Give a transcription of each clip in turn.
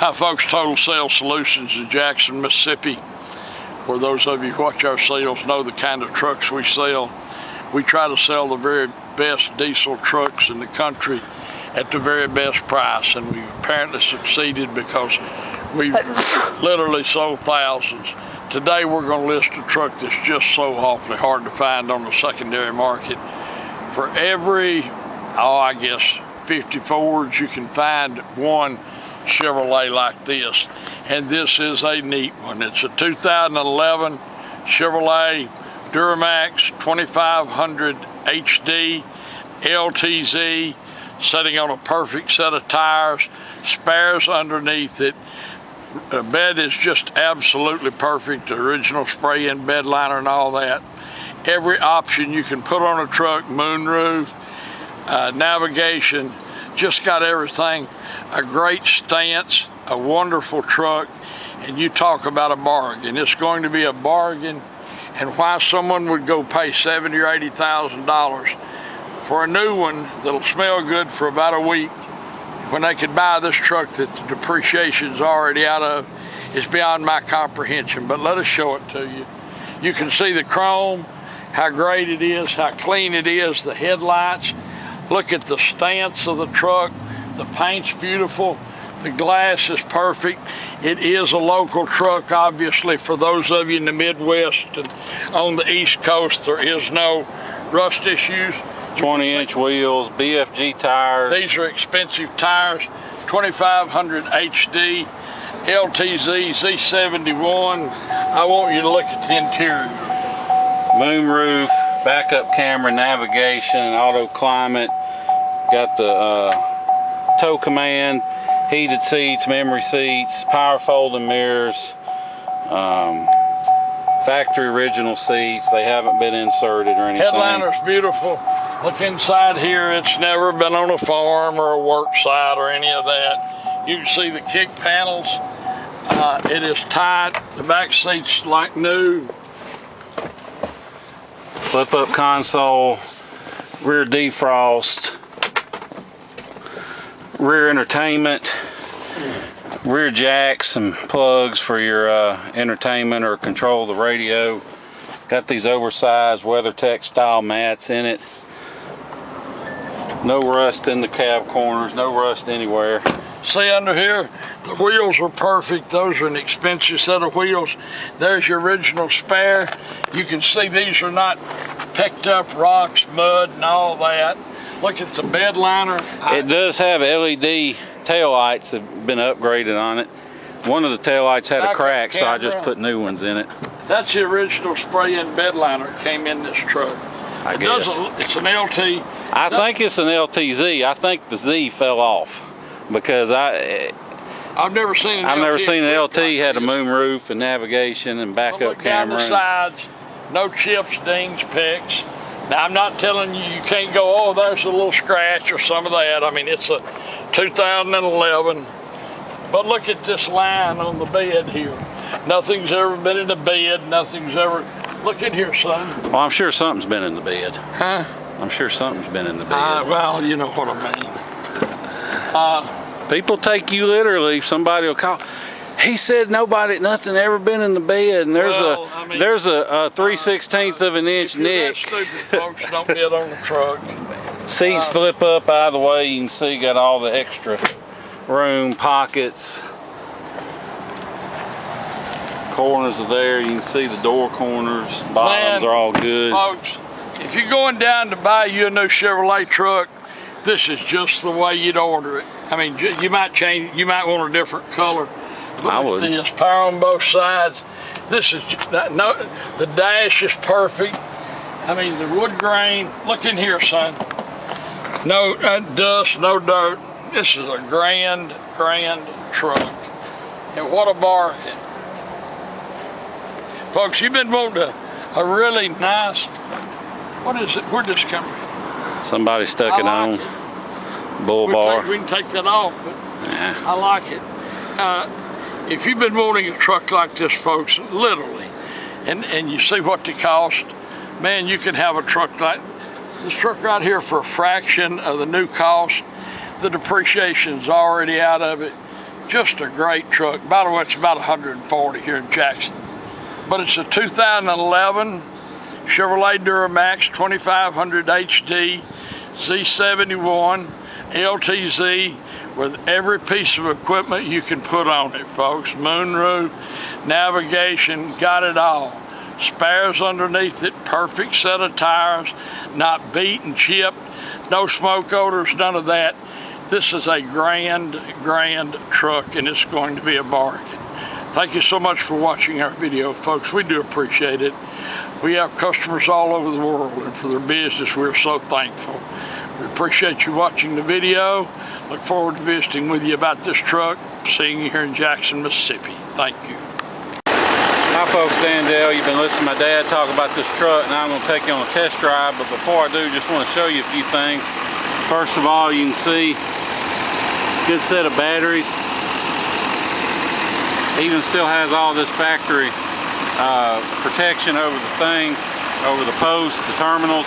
Hi folks, Total Sales Solutions in Jackson, Mississippi, where those of you who watch our sales know the kind of trucks we sell. We try to sell the very best diesel trucks in the country at the very best price, and we've apparently succeeded because we've literally sold thousands. Today we're going to list a truck that's just so awfully hard to find on the secondary market. For every, I guess 50 Fords, you can find one Chevrolet like this, and this is a neat one. It's a 2011 Chevrolet Duramax 2500HD LTZ, sitting on a perfect set of tires, spares underneath it. The bed is just absolutely perfect, the original spray-in bedliner and all that. Every option you can put on a truck, moonroof, navigation, just got everything. A great stance, a wonderful truck, and you talk about a bargain. It's going to be a bargain, and why someone would go pay $70,000 or $80,000 for a new one that'll smell good for about a week when they could buy this truck that the depreciation's already out of, is beyond my comprehension. But let us show it to you. You can see the chrome, how great it is, how clean it is, the headlights. Look at the stance of the truck. The paint's beautiful. The glass is perfect. It is a local truck, obviously, for those of you in the Midwest and on the East Coast. There is no rust issues. 20-inch wheels, BFG tires. These are expensive tires. 2500 HD, LTZ Z71. I want you to look at the interior. Moonroof, backup camera, navigation, auto climate. Got the tow command, heated seats, memory seats, power folding mirrors, factory original seats. They haven't been inserted or anything. Headliner's beautiful. Look inside here. It's never been on a farm or a work site or any of that. You can see the kick panels. It is tight. The back seat's like new. Flip up console, rear defrost, rear entertainment, rear jacks and plugs for your entertainment or control the radio. Got these oversized WeatherTech style mats in it. No rust in the cab corners, no rust anywhere. See under here, the wheels are perfect. Those are an expensive set of wheels. There's your original spare. You can see these are not picked up rocks, mud, and all that. Look at the bed liner. It does have LED taillights that have been upgraded on it. One of the taillights had a crack, so I just put new ones in it. That's the original spray-in bed liner that came in this truck. I guess. It's an LT. I think it's an LTZ. I think the Z fell off because I've never seen an LT had a moonroof and navigation and backup camera. Down the sides, no chips, dings, picks. Now I'm not telling you you can't go, oh, there's a little scratch or some of that. I mean, it's a 2011. But look at this line on the bed here. Nothing's ever been in the bed. Nothing's ever. Look in here, son. Well, I'm sure something's been in the bed. Huh? I'm sure something's been in the bed. Well, you know what I mean. People take you literally. Somebody will call. He said nothing ever been in the bed, and there's a 3/16 of an inch nick. Stupid folks don't get on the truck. Seats flip up out of the way. You can see you got all the extra room, pockets. Corners are there. You can see the door corners. Bottoms are all good. Folks, if you're going down to buy you a new Chevrolet truck, this is just the way you'd order it. I mean, you might change. You might want a different color. But I would. This power on both sides. This is the dash is perfect. I mean, the wood grain. Look in here, son. No dust, no dirt. This is a grand truck, and what a bargain. Folks, you've been wanting a really nice, what is it? Where'd this come from? Somebody stuck it on. Bull bar. We can take that off, but yeah. I like it. If you've been wanting a truck like this, folks, literally, and you see what they cost, man, you can have a truck like this truck right here for a fraction of the new cost. The depreciation's already out of it. Just a great truck. By the way, it's about 140 here in Jackson. But it's a 2011 Chevrolet Duramax 2500HD Z71 LTZ with every piece of equipment you can put on it, folks. Moonroof, navigation, got it all. Spares underneath it, perfect set of tires, not beat and chipped, no smoke odors, none of that. This is a grand truck, and it's going to be a bargain. Thank you so much for watching our video, folks. We do appreciate it. We have customers all over the world, and for their business, we're so thankful. We appreciate you watching the video. Look forward to visiting with you about this truck, seeing you here in Jackson, Mississippi. Thank you. Hi folks, Dan Dale. You've been listening to my dad talk about this truck. Now I'm going to take you on a test drive, but before I do, just want to show you a few things. First of all, you can see good set of batteries. Even still has all this factory protection over the things, over the posts, the terminals.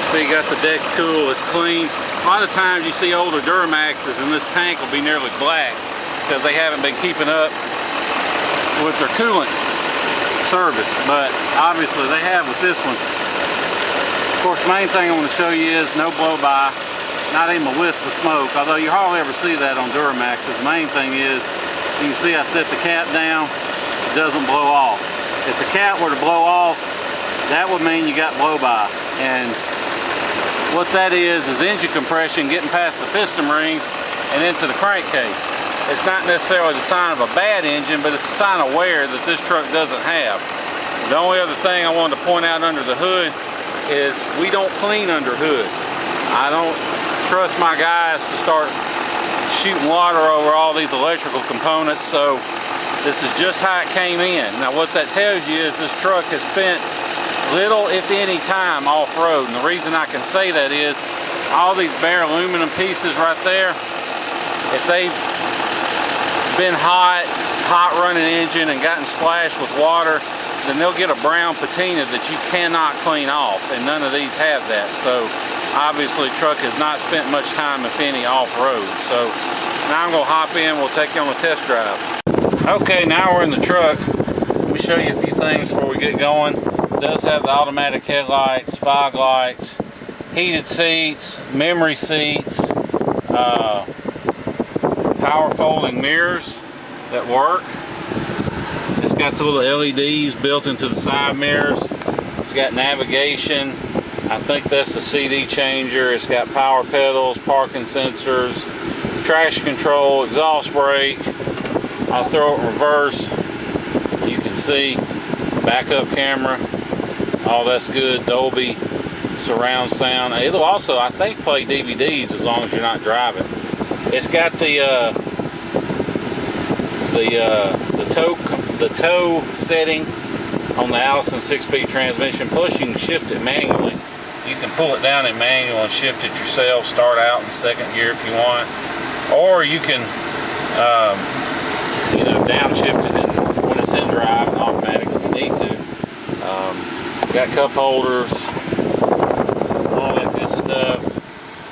So you got the deck's cool, it's clean. A lot of times you see older Duramaxes and this tank will be nearly black because they haven't been keeping up with their coolant service, but obviously they have with this one. Of course, the main thing I want to show you is no blow-by, not even a wisp of smoke, although you hardly ever see that on Duramaxes. The main thing is, you can see I set the cap down, it doesn't blow off. If the cap were to blow off, that would mean you got blow-by. And what that is engine compression getting past the piston rings and into the crankcase. It's not necessarily the sign of a bad engine, but it's a sign of wear that this truck doesn't have. The only other thing I wanted to point out under the hood is we don't clean under hoods. I don't trust my guys to start shooting water over all these electrical components, so this is just how it came in. Now what that tells you is this truck has spent little, if any, time off-road, and the reason I can say that is all these bare aluminum pieces right there, if they've been hot running engine and gotten splashed with water, then they'll get a brown patina that you cannot clean off, and none of these have that. So obviously truck has not spent much time, if any, off-road. So now I'm going to hop in, we'll take you on a test drive. Okay, now we're in the truck. Let me show you a few things before we get going. It does have the automatic headlights, fog lights, heated seats, memory seats, power folding mirrors that work. It's got the little LEDs built into the side mirrors. It's got navigation. I think that's the CD changer. It's got power pedals, parking sensors, traction control, exhaust brake. I'll throw it in reverse. You can see backup camera. All that's good. Dolby surround sound. It'll also, I think, play DVDs as long as you're not driving. It's got the tow setting on the Allison 6-speed transmission. Plus, you can shift it manually. You can pull it down in manual and shift it yourself. Start out in second gear if you want, or you can, you know, downshift it when it's in drive and automatic if you need to. Got cup holders, all that good stuff.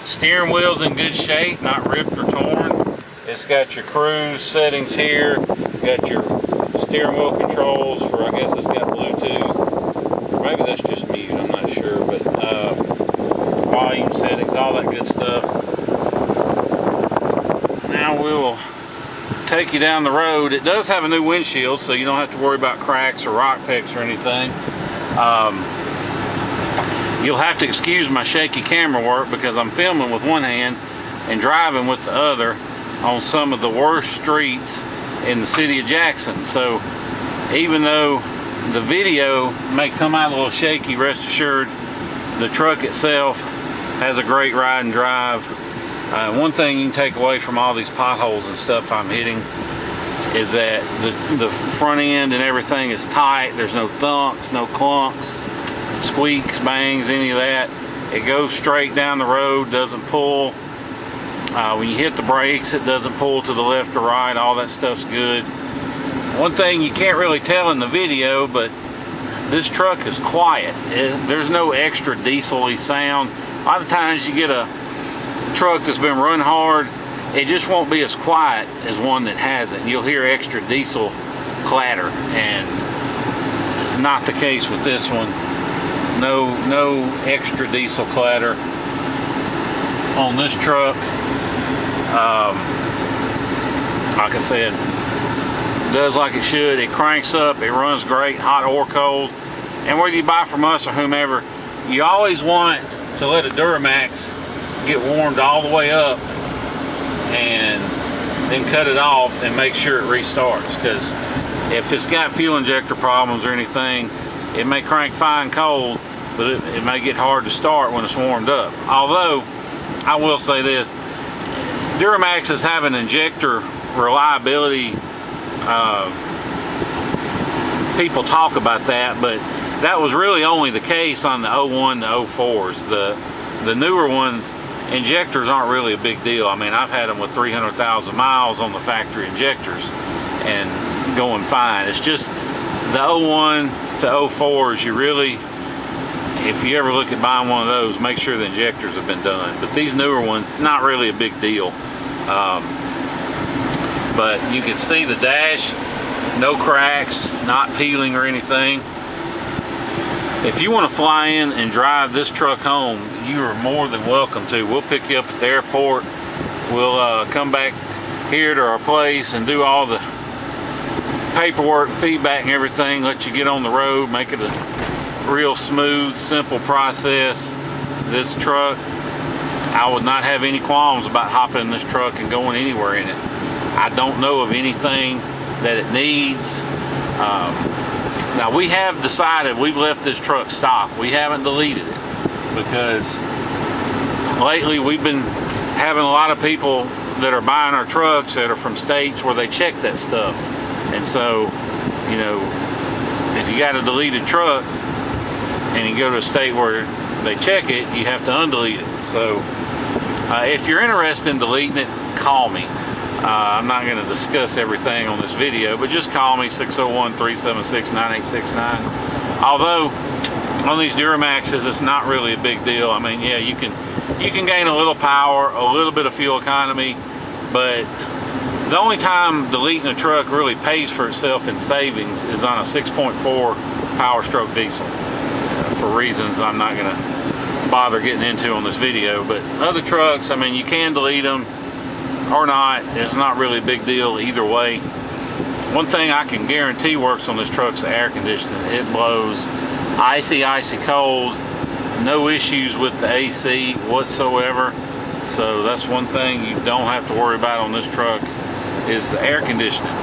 Steering wheel's in good shape, not ripped or torn. It's got your cruise settings here. Got your steering wheel controls for, I guess it's got Bluetooth. Maybe that's just mute, I'm not sure, but volume settings, all that good stuff. Now we'll take you down the road. It does have a new windshield, so you don't have to worry about cracks or rock picks or anything. You'll have to excuse my shaky camera work because I'm filming with one hand and driving with the other on some of the worst streets in the city of Jackson. So even though the video may come out a little shaky, rest assured the truck itself has a great ride and drive. One thing you can take away from all these potholes and stuff I'm hitting is that the front end and everything is tight. There's no thumps, no clunks, squeaks, bangs, any of that. It goes straight down the road, doesn't pull. When you hit the brakes, it doesn't pull to the left or right. All that stuff's good. One thing you can't really tell in the video, but this truck is quiet. There's no extra diesel-y sound. A lot of times you get a truck that's been run hard it just won't be as quiet as one that hasn't. You'll hear extra diesel clatter, and not the case with this one. No extra diesel clatter on this truck. Like I said, does like it should. It cranks up, it runs great, hot or cold. And whether you buy from us or whomever, you always want to let a Duramax get warmed all the way up and then cut it off and make sure it restarts, because if it's got fuel injector problems or anything, it may crank fine cold, but it may get hard to start when it's warmed up. Although I will say this, Duramaxes have an injector reliability. People talk about that, but that was really only the case on the 01 to 04s. The newer ones, injectors aren't really a big deal. I mean, I've had them with 300,000 miles on the factory injectors and going fine. It's just the 01 to 04s, you really, if you ever look at buying one of those, make sure the injectors have been done. But these newer ones, not really a big deal. But you can see the dash, no cracks, not peeling or anything. If you want to fly in and drive this truck home, you are more than welcome to. We'll pick you up at the airport. We'll come back here to our place and do all the paperwork, feedback and everything, let you get on the road, make it a real smooth, simple process. This truck, I would not have any qualms about hopping in this truck and going anywhere in it. I don't know of anything that it needs. Now we have decided we've left this truck stock. We haven't deleted it because lately we've been having a lot of people that are buying our trucks that are from states where they check that stuff. And so, you know, if you got a deleted truck and you go to a state where they check it, you have to undelete it. So if you're interested in deleting it, call me. I'm not going to discuss everything on this video, but just call me, 601-376-9869. Although on these Duramaxes, it's not really a big deal. I mean, yeah, you can gain a little power, a little bit of fuel economy, but the only time deleting a truck really pays for itself in savings is on a 6.4 Power Stroke diesel, for reasons I'm not going to bother getting into on this video. But other trucks, I mean, you can delete them or not. It's not really a big deal either way. One thing I can guarantee works on this truck is the air conditioning. It blows icy cold, no issues with the AC whatsoever. So that's one thing you don't have to worry about on this truck, is the air conditioning.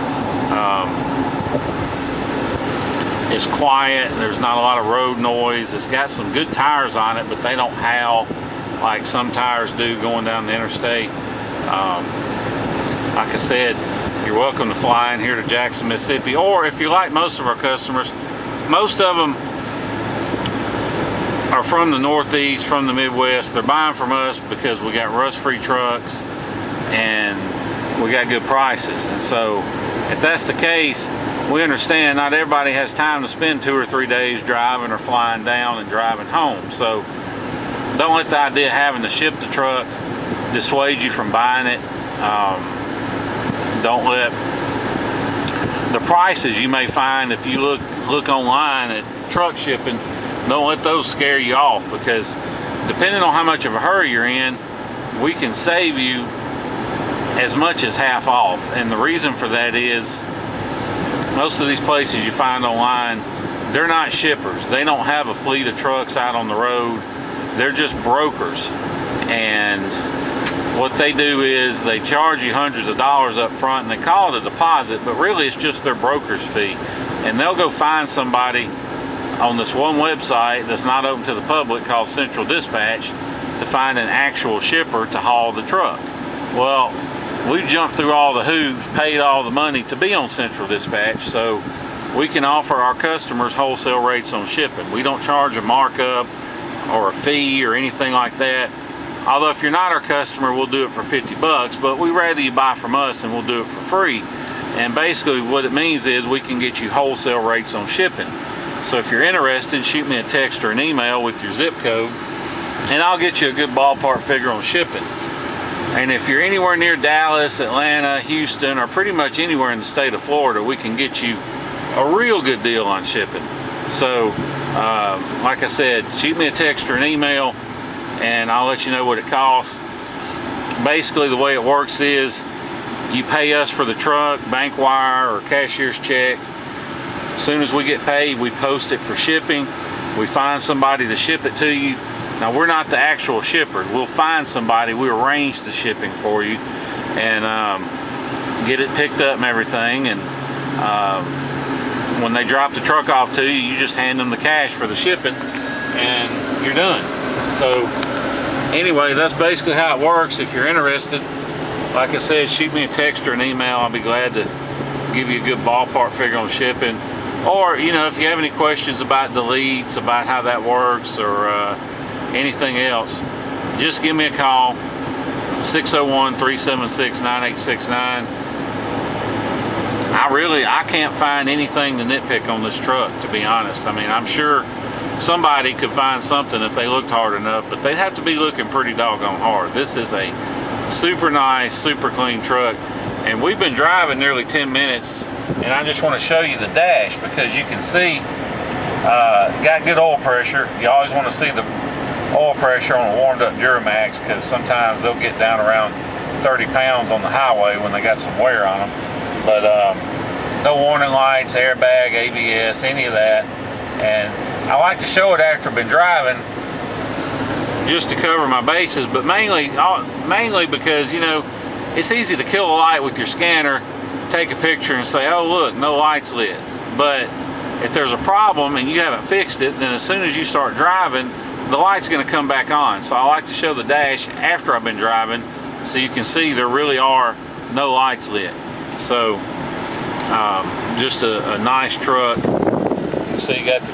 It's quiet, there's not a lot of road noise. It's got some good tires on it, but they don't howl like some tires do going down the interstate. Like I said, you're welcome to fly in here to Jackson, Mississippi, or if you like most of our customers, most of them are from the Northeast, from the Midwest. They're buying from us because we got rust-free trucks and we got good prices. And so if that's the case, we understand not everybody has time to spend 2 or 3 days driving or flying down and driving home. So don't let the idea of having to ship the truck dissuade you from buying it. Don't let the prices you may find if you look online at truck shipping, don't let those scare you off, because depending on how much of a hurry you're in, we can save you as much as half off. And the reason for that is most of these places you find online, they're not shippers. They don't have a fleet of trucks out on the road. They're just brokers. And what they do is they charge you hundreds of dollars up front and they call it a deposit, but really it's just their broker's fee. And they'll go find somebody on this one website that's not open to the public called Central Dispatch to find an actual shipper to haul the truck. Well, we've jumped through all the hoops, paid all the money to be on Central Dispatch, so we can offer our customers wholesale rates on shipping. We don't charge a markup or a fee or anything like that. Although if you're not our customer, we'll do it for 50 bucks, but we'd rather you buy from us and we'll do it for free. And basically what it means is we can get you wholesale rates on shipping. So if you're interested, shoot me a text or an email with your zip code and I'll get you a good ballpark figure on shipping. And if you're anywhere near Dallas, Atlanta, Houston, or pretty much anywhere in the state of Florida, we can get you a real good deal on shipping. So, like I said, shoot me a text or an email, and I'll let you know what it costs. Basically, the way it works is you pay us for the truck, bank wire or cashier's check. As soon as we get paid, we post it for shipping. We find somebody to ship it to you. Now, we're not the actual shippers. We'll find somebody, we arrange the shipping for you, and get it picked up and everything. And when they drop the truck off to you, you just hand them the cash for the shipping, and you're done. So anyway, that's basically how it works. If you're interested, like I said, shoot me a text or an email. I'll be glad to give you a good ballpark figure on shipping. Or, you know, if you have any questions about deletes, about how that works, or anything else, just give me a call, 601-376-9869. I can't find anything to nitpick on this truck, to be honest. I mean, I'm sure somebody could find something if they looked hard enough, but they'd have to be looking pretty doggone hard. This is a super nice, super clean truck, and we've been driving nearly 10 minutes, and I just want to show you the dash, because you can see got good oil pressure. You always want to see the oil pressure on a warmed up Duramax, because sometimes they'll get down around 30 pounds on the highway when they got some wear on them. But no warning lights, airbag, ABS, any of that. And I like to show it after I've been driving, just to cover my bases, but mainly because, you know, it's easy to kill a light with your scanner, take a picture and say, oh look, no lights lit. But if there's a problem and you haven't fixed it, then as soon as you start driving, the light's going to come back on. So I like to show the dash after I've been driving, so you can see there really are no lights lit. So just a nice truck. You can see you got the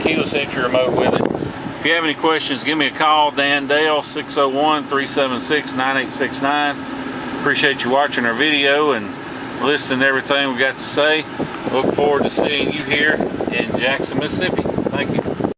keyless entry remote with it. If you have any questions, give me a call, Dan Dale, 601-376-9869. Appreciate you watching our video and listening to everything we got to say. Look forward to seeing you here in Jackson, Mississippi. Thank you.